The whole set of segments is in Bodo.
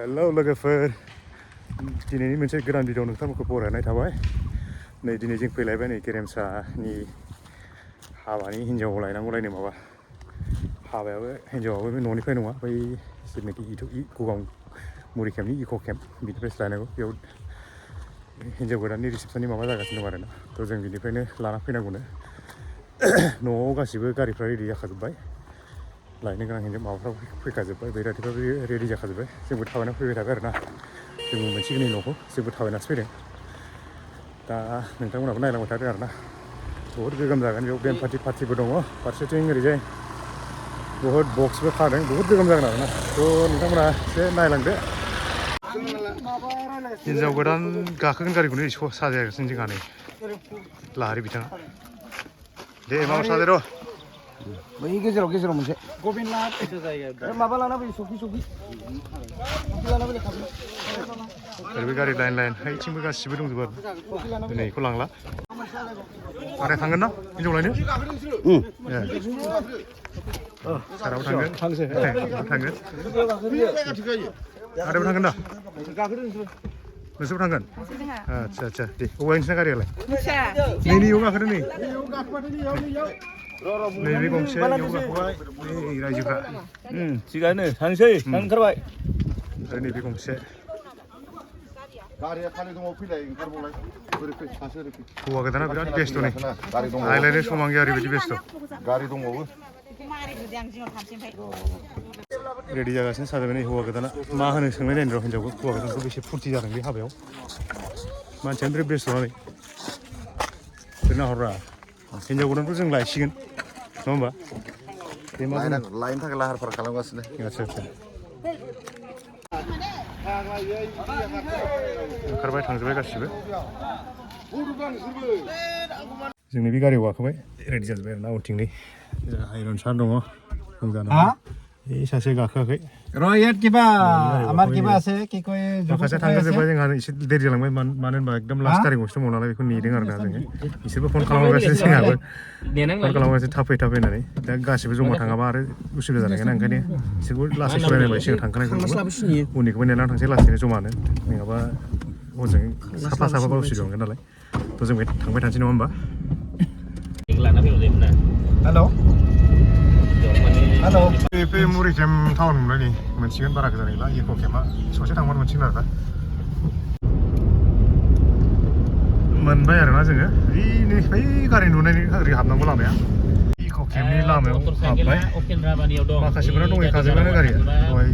हेलौ लोगोफोर दिनैनि मोनसे गोदान भिडिअ नोंथांमोनखौ बरायनाय थाबाय नै दिनै जों फैलायबाय नै गेरेमसानि हाबानि हिन्जाव लायनांगौलायनो माबा हाबायाबो हिन्जावाबो बे न'निफ्राय नङा बै जेनाखि गगां मुरि केम्पनि इक' केम्प बिनिफ्रायसो लायनांगौ बेयाव हिन्जाव गोदाननि रिसेपसननि माबा जागासिनो दं आरोना थ' जों बिनिफ्रायनो लाना फैनांगौनो न'आव गासिबो गारिफ्रा रेडि जाखाजोब्बाय लायनो गोनां हिन्जाव माबाफ्राबो फैखाजोब्बाय बैराथिफ्राबो रेडि जाखाजोब्बाय जोंबो थाबायना फैबाय थाबाय आरोना जोंनि मोनसिगोननि न'खौ जोंबो थाबायनासो फैदों दा नोंथांमोनहाबो नायलांबाय थादों आरोना बहुद गोगोम जागोन बेयाव बेन्ड पार्टिबो दङ फारसेथिं ओरैजाय बहुद बक्सबो खादों बहुद गोगोम जागोन आरोना थ' नोंथांमोना एसे नायलांदो हिन्जाव गोदान गाखोगोन गारिखौनो साजायगासिनो जोंहा नै लाहारि बिथाङा दे माबा साजाय र' बै गेजेराव मोनसे गबिन्दनाथ माबा लाना फैयो सखि लाना फैयो ओरैबो गारि लाइन हायथिंबो गासिबो दंजोबो आरो नै बेखौ लांला आरो थांगोन ना हिन्जाव लायनो साराबो थांगोन थांगोन आदाबो थांगोन दा नोंसोरबो थांगोन आदसा आदसा दे बबेहाय नोंसिना गारियालाय नैयाव गाखोदों नै बे गंसे बेयाव गाखोबाय नै रायजोफ्रा थिगानो थांसै ओंखारबाय आरो नैबे गंसे गारिया खालि दङ फैलाय ओंखारबावलाय ओरै फै सासे ओरै फै हौवा गोदाना बिराद बेस्थ' नै गारि दङ रायलायनो समान गैया ओरैबायदि बेस्थ' गारि दंबावो रेडि जागासिनो साजायबाय नै हौवा गोदाना मा होनो सोंनाय नायनो र' हिन्जावखौ हौवा गोदानखौ बेसे फुरथि जादों बे हाबायाव मानसियानो बिराद बेस्थ' नै बे नाहररा हिन्जाव गोदानखौ जों लायसिगोन नङा होमबा बे मा लायनो थाखाय लाहार फाहार खालामगासिनो आदसा आदसा ओंखारबाय थांजोब्बाय गासिबो जोंनि बे गारियाव गाखोबाय रेडि जाजोब्बाय आरोना उनथिंनि जोंहा आइरन सार दङ रंजानो बे सासे गाखोआखै रयत किबा आमार किबा আছে कि कय माखासे थांजोब्बाय जोंहा एसे देरि जालांबाय मानो होनबा एकदम लास्ट गारि गंसे दङ नालाय बेखौ नेदों आरोना जोङो बिसोरबो फन खालामगासिनो जोंहाबो फन खालामगासिनो थाब फै होननानै दा गासिबो जमा थाङाबा आरो उसुबिदा जानायखाय ओंखायनो बिसोरबो लासै सालायनायबाय सिगां थांखानायखौ उननिखौबो नेनानै थांसै लासैनो जमानो नङाबा हजों साफा उसुबिदा मोनगोन नालाय थ' जों थांबाय थानोसै नङा होमबा हेलौ बे मुरि केम्प टाउन मोनबाय नै मोनसिगोन बारा गोजान गैला इक' केम्पआ ससे थांबानो मोनसिगोन आरो दा मोनबाय आरोना जोङो बै गारि नुनायनि ओरै हाबनांगौ लामाया इक' केम्पनि लामायाव हाबबाय माखासेफोरा दंहैखाजोबानो गारिया दहाय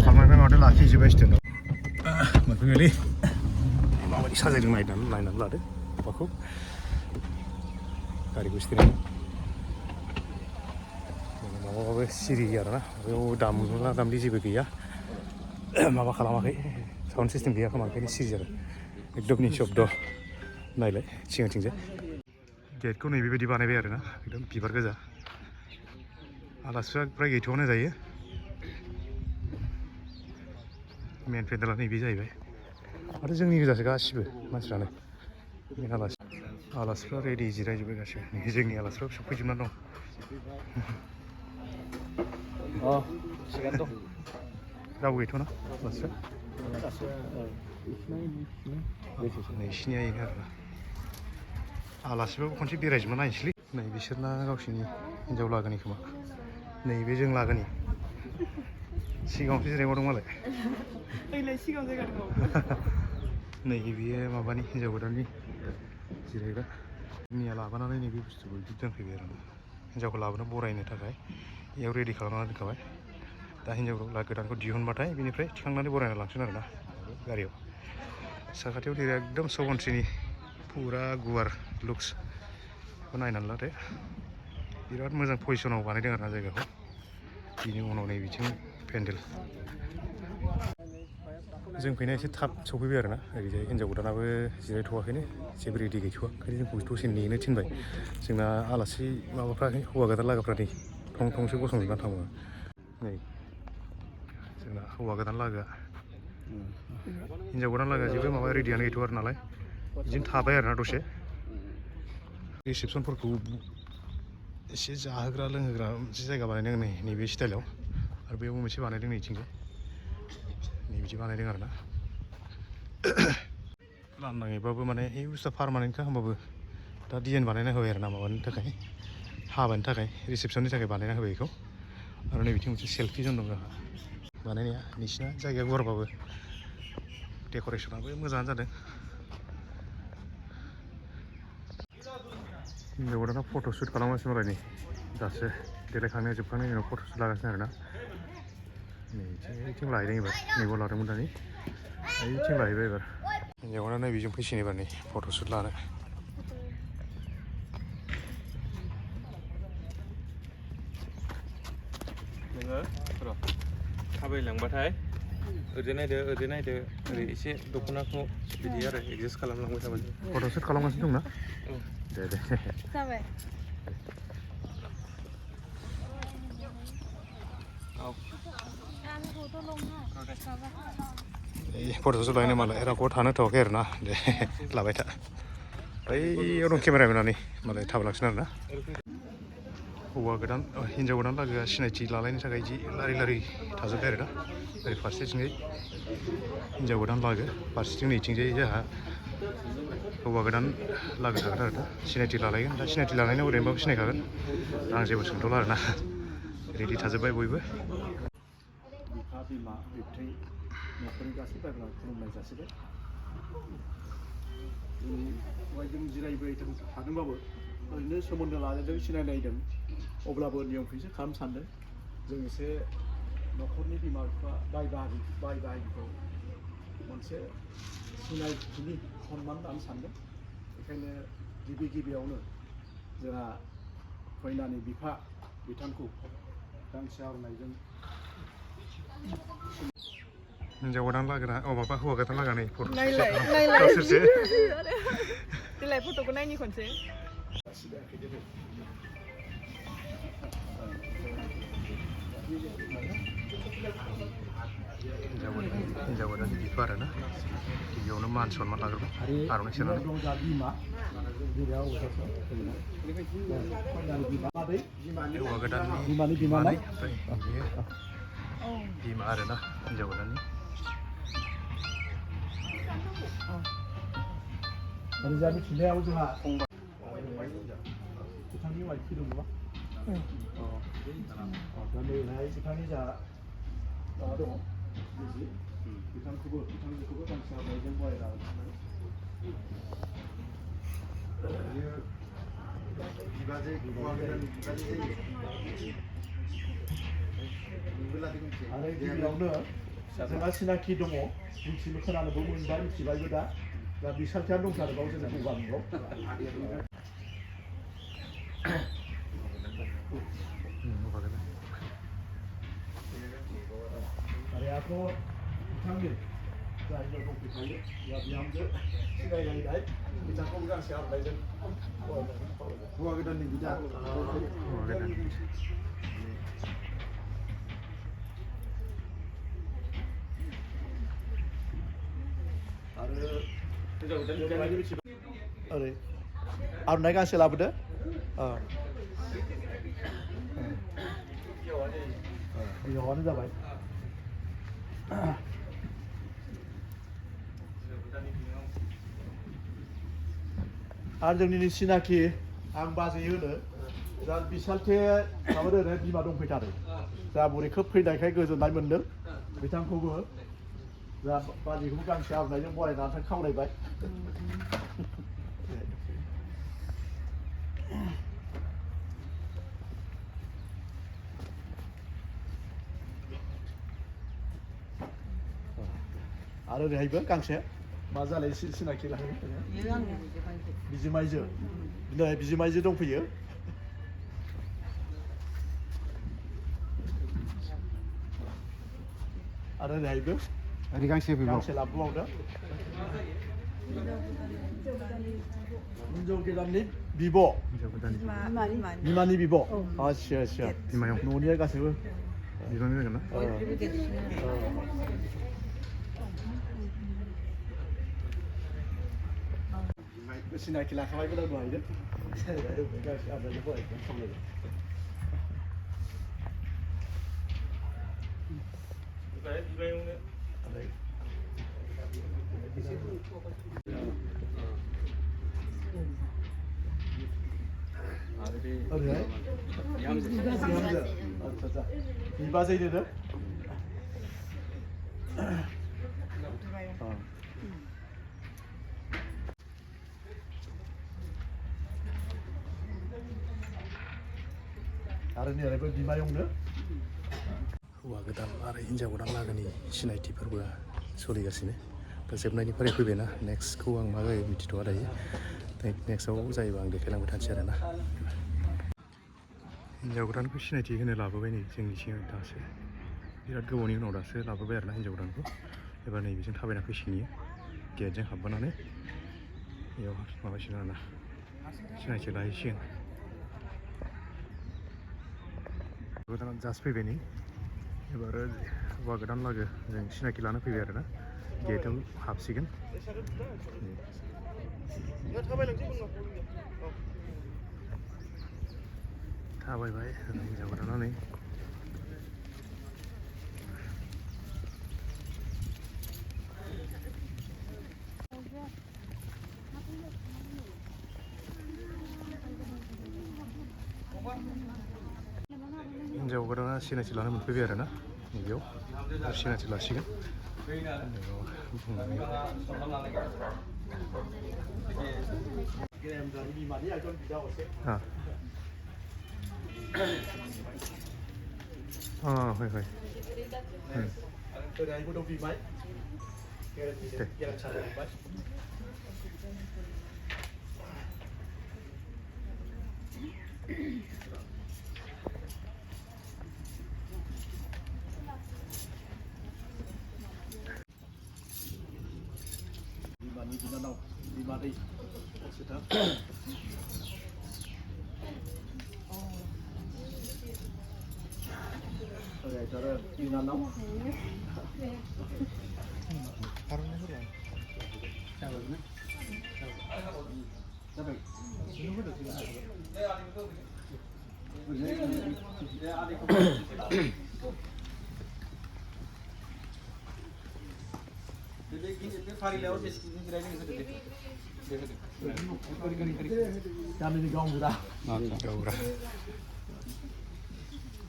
खालामनायनिफ्राय माथो लाखिजोब्बाय स्टेन्डआव मोनफैबायलै माबायदि साजायदों नायनानै लादो माबाखौ गारिखौ स्टेन्ड माबाबाबो सिरि आरोना बेयाव दामला दामलि जेबो गैया माबा खालामाखै साउन्ड सिस्टेम गैया खोमा ओंखायनो सिरि जादों एकदम निशब्द नायलाय सिगांथिंजाय गेटखौ नै बेबायदि बानायबाय आरोना एकदम बिबार गोजा आलासिफ्रा फ्राय गैथ'आनो जायो मेन पेन्डेला नैबे जाहैबाय आरो जोंनि गोजासो गासिबो मानसिफ्रानो मेन आलासिफ्रा रेडि जिरायजोब्बाय गासिबो जोंनि आलासिफ्रा सफैजोबनानै दं रावबो गैथ'ना आलासिफ्रा नैसिनिया बेनो आरोना आलासिबाबो खनसे बेरायजोबना नायनोसैलै नै बिसोरना गावसिनि हिन्जाव लागोनि खोमा नैबे जों लागोनि सिगाङावसो जिरायबावदों मालाय नै बेयो माबानि हिन्जाव गोदाननि जिरायग्रा मैया लाबोनानै नैबे बुस्थुखौ बिदि दोनफैबाय आरोना हिन्जावखौ लाबोना बरायनो थाखाय बेयाव रेडि खालामनानै दोनखाबाय दा हिन्जाव गोदानखौ दिहुनबाथाय बेनिफ्राय थिखांनानै बरायना लांसिगोन आरोना गारियाव साखाथियाव दै एकदम सौवनस्रिनि फुरा गुवार लुक्स बेखौ नायनानै लादो बिराद मोजां पजिसनाव बानायदों आरोना जायगाखौ बिनि उनाव नै बिथिं पेन्डेल जों फैनाया एसे थाब सफैबाय आरोना ओरैजाय हिन्जाव गोदानाबो जिरायथ'वाखैनो जेबो रेडि गैथ'वा ओंखायनो जोंखौ दसे नेनो थिनबाय जोंना आलासि माबाफ्रा हौवा गोदान लागोफ्रा नै थं थंसो गसंजोबनानै थाङो नै जोंना हौवा गोदान लागोआ हिन्जाव गोदान लागोआ जेबो माबा रेडियानो गैथ'आ आरो नालाय बिदिनो थाबाय आरोना दसे रिसेपसनफोरखौ एसे जाहोग्रा लोंहोग्रा मोनसे जायगा बानायदों नै नैबे स्टाइलाव आरो बेयावबो मोनसे बानायदों नैथिंजाय नै बिदि बानायदों आरोना लांदाङैबाबो माने बे बुस्थुआ पारमानेन्टखा होमबाबो दा डिजाइन बानायना होबाय आरो ना माबानि थाखाय हाबानि थाखाय रिसेपसननि थाखाय बानायना होबाय बेखौ आरो नै बिथिं मोनसे सेल्फि जन दं जोंहा बानायनाया नोंसिना जायगाया गुवारबाबो डेक'रेसनाबो मोजाङानो जादों हिन्जाव गोदाना फट' शुट खालामगासिनो मालाय नै दासो देलायखांनाया जोबखांनायनि उनाव फट' शुट लागासिनो आरोना नै बिथिं लाहैदों एबार नैबाव लादोंमोन दानि बिथिं लाहैबाय एबार हिन्जाव गोदाना बेजों फैसिगोन एबार नै फट' शुट लानो नोङो र' थाबायलांबाथाय ओरैजाय नायदो ओरै एसे दख'नाखौ बिदि आरो एडजास्ट खालामलांबाय थाबाय फट' शुट खालामगासिनो दंना दे जाबाय औ फट' शुट लायनो मालाय रावखौबो थानो होथ'वाखै आरोना दे लाबाय था बैयाव दं केमेरामेना नै मालाय थाबोलांसिगोन आरोना हौवा गोदान हिन्जाव गोदान लागोआ सिनायथि लालायनो थाखाय जि लारि लारि थाजोब्बाय आरो दा ओरै फारसेथिंजाय हिन्जाव गोदान लागो फारसेथिं नैथिंजाय जोंहा हौवा गोदान लागो थागोन आरो दा सिनायथि लालायगोन दा सिनायथि लालायनायाव ओरैनोबाबो सिनायखागोन आं जेबो सोंथ'ला आरोना रेडि थाजोब्बाय बयबो बिफा बिमा बिबथै न'खरनि गासै बाय बाहागि खुलुमनाय जासिबाय जों जिरायबाय थादोंबाबो ओरैनो सोमोन्दो लालायदों सिनायलायदों अब्लाबो नियमखौसो खालामनो सानदों जों एसे न'खरनि बिमा बिफा बाय बाहागिखौ मोनसे सिनायथिनि सन्मान लानो सानदों बेखायनो गिबियावनो जोंहा खैनानि बिफा बिथांखौ गांसे आर'नाइजों हिन्जाव गोदान लागोना माबा हौवा गोदान लागा नै फट' देलाय फट'खौ नायनि खनसे हिन्जाव गोदाननि बिफा आरोना गिबियावनो मान सनमान लाग्रोबाय आर'नाइ सोनानै हौवा गोदाननि बिमानि बिमा आरोना हिन्जाव गोदाननि ओरैजा मिथिनायाव जोंहा बिथांनि वाइफ दंबा दा नैहाय बिथांनि जोंहा माबा दङ बिथांखौबो गांसे आर'नाइजों बरायना आरो गिबियावनो जोंहा सिनाखि दङ मिथिनो खोनानोबो मोनबाय मिथिबायबो दा बिसालथिया दंथारोबाव जोंना गगामुगाव आरोयाथ' बिथांनि जायगायाव दंफैखायो बिहामजो सिनायलायनाय बिथांखौबो गांसे आर'नाइजों हौवा गोदाननि बिदा ओरै आर'नाइ गांसे लाबोदो बिहावानो जाबाय आरो जोंनि सिनाखि आं बाजै होनो दा बिसालथे माबादो ओरैनो बिमा दंफैथारो दा बुरै खोब फैनायखाय गोजोननाय मोन्दों बिथांखौबो दा बाजैखौबो गांसे आर'नाइजों बरायनानै खावलायबाय आरो ओरैहायबो गांसे मा जालाय सिनाखि लाहैनो बिजिमाइजो नै बिजिमाइजो दंफैयो आरो ओरैहायबो ओरै गांसे लाबोबावदो हिन्जाव गोदाननि बिब' बिमानि बिब' आच्छा बिमायं न'निया गासैबो बिबांनि जागोन ना सिनाखि लाखाबायबो दा दहायनो गांसे आर'नाइजों बरायनानै खावलायबाय बिमायंनो 어디에? 양재. 아자. 비바제이는? 다른 애들 비마용는? हौवा गोदान आरो हिन्जाव गोदान लागोनि सिनायथि फोरबोआ सोलिगासिनो दा जोबनायनिफ्राय फैबायना नेक्स्टखौ आं मा जायो मिथिथ'आ दायो नेक्स्टआव जायोबा आं देखायलांबाय थानोसै आरोना हिन्जाव गोदानखौ सिनायथि होनो लाबोबाय नै जोंनि सिगां दासो बिराद गोबावनि उनाव दासो लाबोबाय आरोना हिन्जाव गोदानखौ एबार नैबेजों थाबायना फैसिगोन गेटजों हाबबोनानै बेयाव माबासिगोन आरोना सिनायथि लाहैसिगोन गोदाना जास्ट फैबाय नै एबार हौवा गोदान लागो जों सिनायथि लानो फैबाय आरोना गेटआव हाबसिगोन थाबायबाय हिन्जाव गोदाना नै हिन्जाव गोदाना सिनायथि लानो मोनफैबाय आरोना बेयाव सिनायथि लासिगोन हय हय Di Danau, di Mari. Sudah. Oke, cara di Danau. Kami di gaung kita. gaura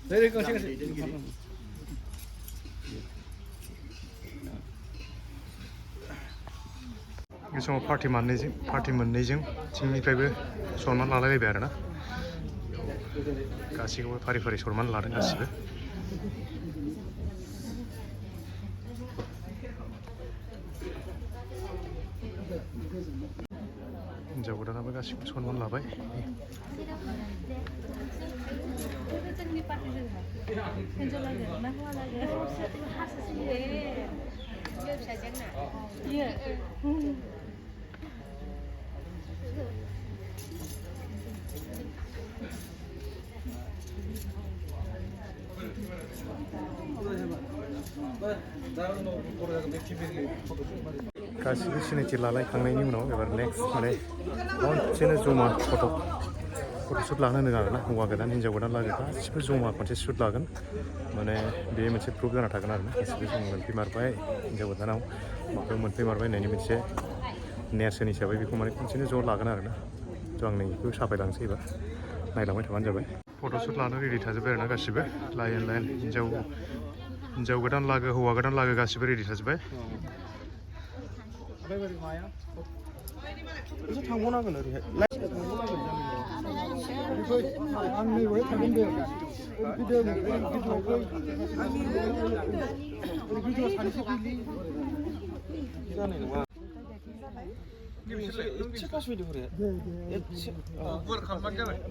Dari kau sih. बे समाव पार्टि मोननैजों थिंनिफ्रायबो सनमान लालायलायबाय आरोना गासैखौबो फारि फारि सनमान लादों गासिबो हिन्जाव गोदानाबो गासिबो सनमान लाबाय गासिबो सिनायथि लालायखांनायनि उनाव एबार नेक्स्ट माने खनसेनो जमा फट'शुट लानो होनो आरोना हौवा गोदान हिन्जाव गोदान लागो गासिबो जमा खनसे शुट लागोन माने बे मोनसे प्रुफ जाना थागोन आरोना गासिबो जों मोनफैमारबाय हिन्जाव गोदानाव माबायाव मोनफैमारबाय होननायनि मोनसे नेरसोन हिसाबै बेखौ माने खनसेनो ज' लागोन आरोना थ' आं नै बेखौ साफायलांसै एबार नायलांबाय थाबानो जाबाय फट'शुट लानो रेडि थाजोब्बाय आरोना गासिबो लाइन लाइन हिन्जाव गोदान लागो हौवा गोदान लागो गासिबो रेडि थाजोब्बाय थांबावनांगोन ओरैहाय आं नैबेहाय थांगोन दे जानाय नङा एसे पास फैदो हरे एसे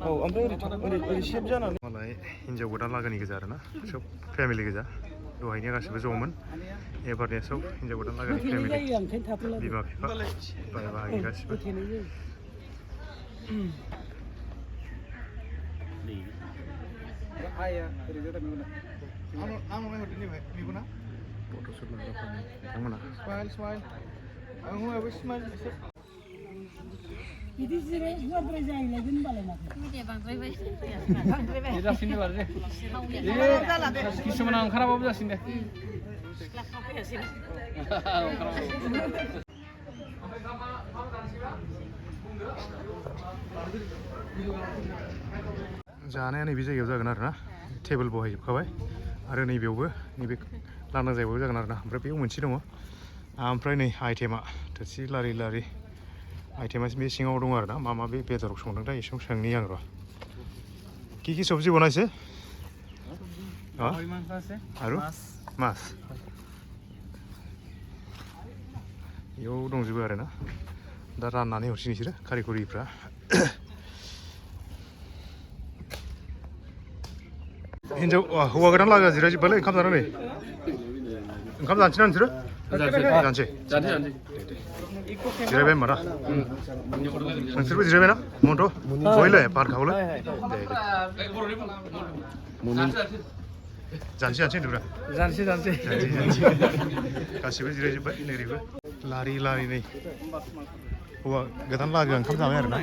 औ ओमफ्राय ओरै सेफ जानानै मालाय हिन्जाव गोदान लागोनि गोजा आरोना सब फेमिलि गोजा दहायनिया गासिबो ज'मोन एबारनिया सब हिन्जाव गोदान लागोनि फेमिलि बिमा बिफा बाय बाहागि गासिबो फट'शुट लाग्राफोरनि बिथांमोना बिदि जिराय गुवारद्राय जाहैलायगोन होनबालाय माथो मिडिया बांद्रायबाय जासिनो बार दे किसुमान ओंखाराबाबो जासिनो दे जानाया नैबे जायगायाव जागोन आरो ना टेबोल बहायजोबखाबाय आरो नैबेयावबो नैबे लांदां जायगायाव जागोन आरो ना ओमफ्राय बेयाव मोनसे दङ ओमफ्राय नै आइटेमा थोरसि लारि लारि आइटेमा बे सिङाव दङ आरो ना मा मा बे बेदराव संदों दा एसेयाव सोंनि आं र' কি সবজি বনাইছে আৰু মাছ बेयाव दंजोबो आरो ना दा राननानै हरसै नोंसोरो कारिकरिफ्रा हिन्जाव हौवा गोदान लागा जिरायजोब्बायलै ओंखाम जानानै ओंखाम जानोसै ना नोंसोरो जानोसै जिरायबाय होनबा ना नोंसोरबो जिरायबाय ना मन्थ' बयलै बार खावलै दे जानोसै होनदोंब्रा जानोसै गासिबो जिरायजोब्बाय नोरैबो लारि लारि नै हौवा गोदान लागो ओंखाम जाबाय आरो ना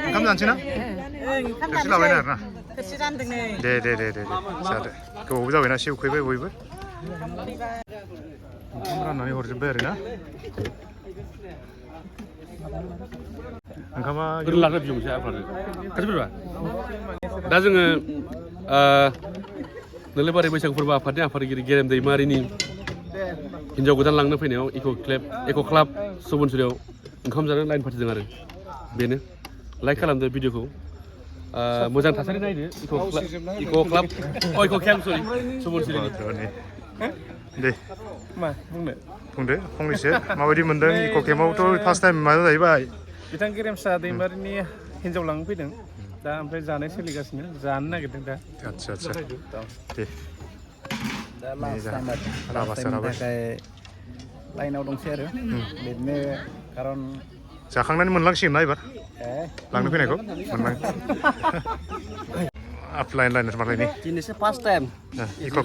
ओंखाम जानोसै ना थोरसि लाबायना आरो ना दे जादो गोबावबो जाबायना एसे उखैबाय बयबो ओंखाम राननानै हरजोब्बाय आरो ना ओंखामा लाखो बिजोंसो आफादो खाथिफोरबा दा जोङो नोलोबारि बैसागु फोरबो आफादनि आफादगिरि गेरेम दैमारिनि हिन्जाव गोदान लांनो फैनायाव इक' क्लाब सुबुनसुरियाव ओंखाम जानो लाइन फाथिदों आरो बेनो लाइक खालामदो भिडिअखौ मोजां थासारि नायदो इक' केम्प सरि सुबुनसुरिनि दे मा बुंनो बुंदो फंनैसो माबायदि मोनदों इक' केम्पआवथ' फार्स्ट टाइम मा जाहैबाय बिथां गेरेमसा दैमारिनि हिन्जाव लांनो फैदों दा ओमफ्राय जानाय सोलिगासिनो जानो नागिरदों दा आदसा दे लाइनाव दंसै आरो बिदिनो खारन जाखांनानै मोनलांसिगोन ना एबार लांनो फैनायखौ मोनलां लाइन मालायनि दिनैसो फार्स्ट टाइम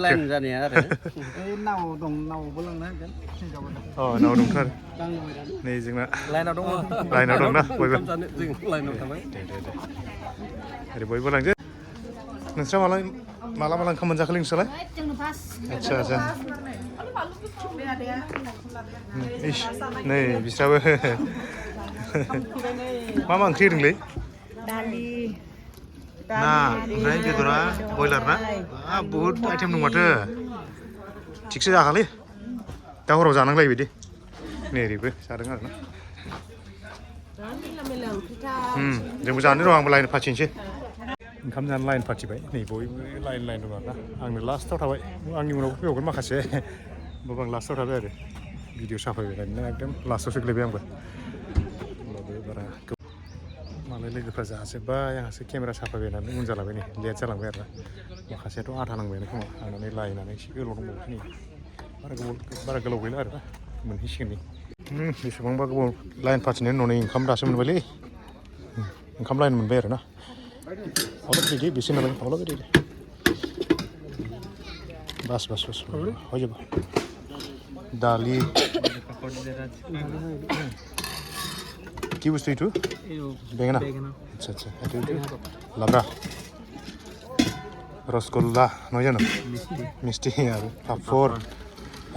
लाइन जानाया आरो नाव दं नावबो लांनो हागोन नाव दंथ' आरो नै जोंना लाइनाव दङ लाइनाव दंना बयबो लाइनाव थाबाय दे ओरै बयबो लांदो नोंस्रा माला ओंखाम मोनजाखोलै नोंस्रालाय आदसा नै बिस्राबो मा ओंख्रि होदोंलै दालि ना ओमफ्राय बेदरा बयलार ना बहुद आइटेम दं माथो थिगसे जाखालै दा हराव जानांलाय बिदि नै ओरैबो जादों आरो ना जोंबो जानो र' आंबो लाइन फाथिनोसै ओंखाम जानो लाइन फाथिबाय नै बयबो लाइन दं आरो ना आंनो लास्टआव थाबाय आंनि उनावबो फैबावगोन माखासे होमबाबो आं लास्टआव थाबाय आरो भिडिअ साफायबाय थादों एकदम लास्टआव सोग्लैबाय आंबो होमबाबो बारा मालाय लोगोफ्रा जाजोब्बाय आंहासो केमेरा साफायबाय होननानै उन जालांबाय नै लेट जालांबाय आरो ना माखासेयाथ' आधा नांबायानो खोमा आंनानै लायनानै एसे गोलाव दंबावोसो नै बारा गोलाव गैला आरो ना मोनहैसिगोन नै बेसेबांबा गोबाव लाइन फाथिनायनि उनाव नै ओंखाम दासो मोनबायलै ओंखाम लाइन मोनबाय आरो ना অলপ বেশি নালাগে অলপ দে বাস হয়ে যাব দালি কি বস্তু এইটো বেঙেনা আচ্ছা এইটো লাবৰা ৰসগোল্লা নহয় জানো মিষ্টি আৰু পাপৰ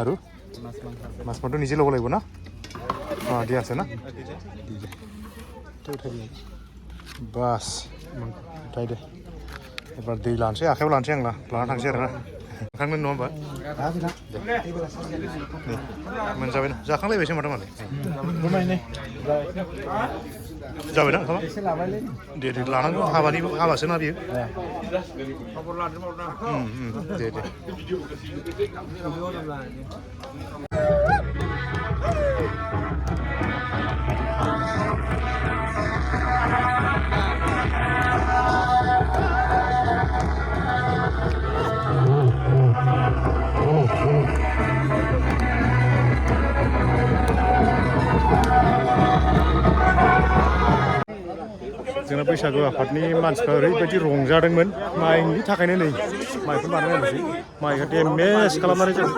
আৰু মাছ মাংসটো নিজে ল'ব লাগিব না দিয়া আছে না বাস उठाय दे एबार दै लानोसै आखायाव लानोसै आं लाना थांसै आरो ना ओंखाममोन नङा होमबा मोनजाबाय ना जाखांलायबायसो माथो मालाय जाबायना ओंखामा दे लानांगौ हाबासो ना बियो दे जोंना बैसागु आफादनि मानसिफ्रा ओरैबायदि रंजादोंमोन माइनि थाखायनो नै माइखौ बानायनांगौसै माइखौ डेमेज खालामनानै जों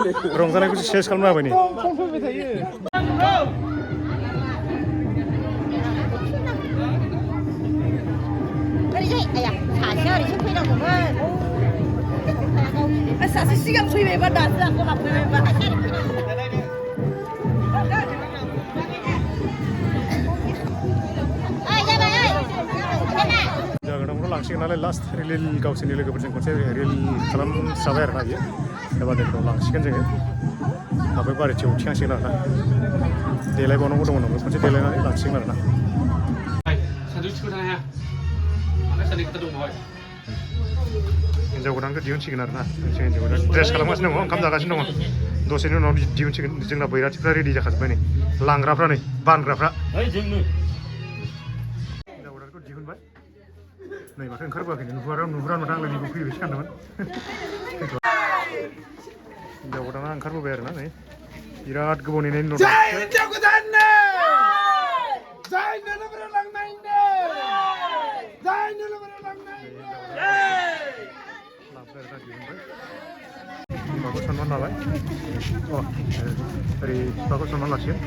रंजानायखौ सेस खालामना होबाय नै 아야 사셔리 쇼핑하고만 사실 시간 소유해봐 나스하고 나쁘해봐 जागोन उनाव लांसिगोन नालाय लास्ट रिलिल गावसोरनि लोगोफोरजों खनसे रिल खालामजाबाय आरोना बियो दा बारडेफोराव लांसिगोन जोङो ओमफ्राय बारिथियाव थिखांसिगोन आरोना देलायबावनांगौ दङ नालाय खनसे देलायनानै लांसिगोन आरोना सानजौ थिखो थानो हाया आखाइ सानै खोथा दं बेवहाय हिन्जाव गोदानखौ दिहुनसिगोन आरोना हिन्जाव गोदान ड्रेस खालामगासिनो दङ ओंखाम जागासिनो दङ दसेनि उनाव दिहुनसिगोन जोंना बैराथिफ्रा रेडि जाखाजोब्बाय नै लांग्राफ्रा नै बानग्राफ्रा हिन्जाव गोदानखौ दिहुनबाय नै माथो ओंखारबोआखैनो नुहुरा माथो आंलाय नैबो फैबायसो सानदोंमोन हिन्जाव गोदाना ओंखारबोबाय आरोना नै बिराद गोबाव नेनायनि उनाव हिन्जाव गोदाननो जाय नोलोबारियाव लांनायनो जाय नोलोबारियाव लांनायनो लाबोबाय आरोना दिहुनबाय बिमाखौ सनमान लाबाय ओरै बिफाखौ सनमान लासिगोन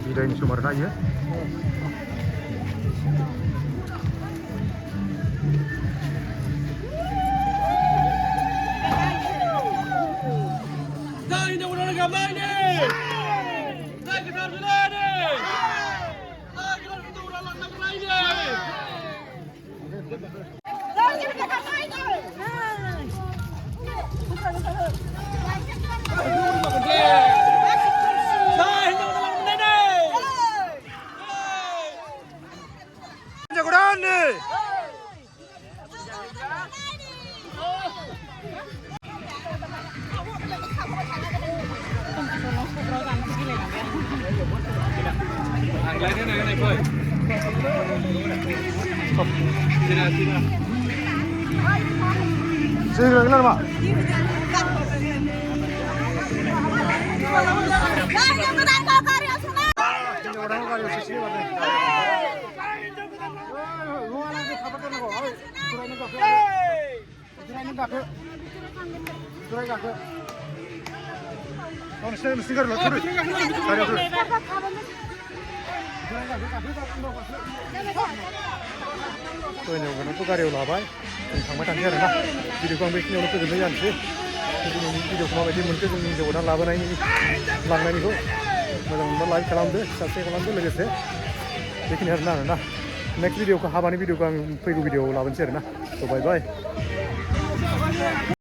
बिदायनि सम आरोना इयो Sini lagi lama. हिन्जावखौ गारियाव लाबाय जों थांबाय थानोसै आरोना भिडिअखौ आं बेखिनियावनो फोजोबनाय जानोसै दिनैनि भिडिअखौ माबायदि मोनखो जों हिन्जाव गोदान लाबोनायनि लांनायनिखौ मोजां मोनबा लाइक खालामदो साबस्क्राइब खालामदो लोगोसे बेखिनि आरोना नेक्स्ट भिडिअखौ हाबानि भिडिअखौ आं फैगौ भिडिअआव लाबोनोसै आरोना स' बाय बाय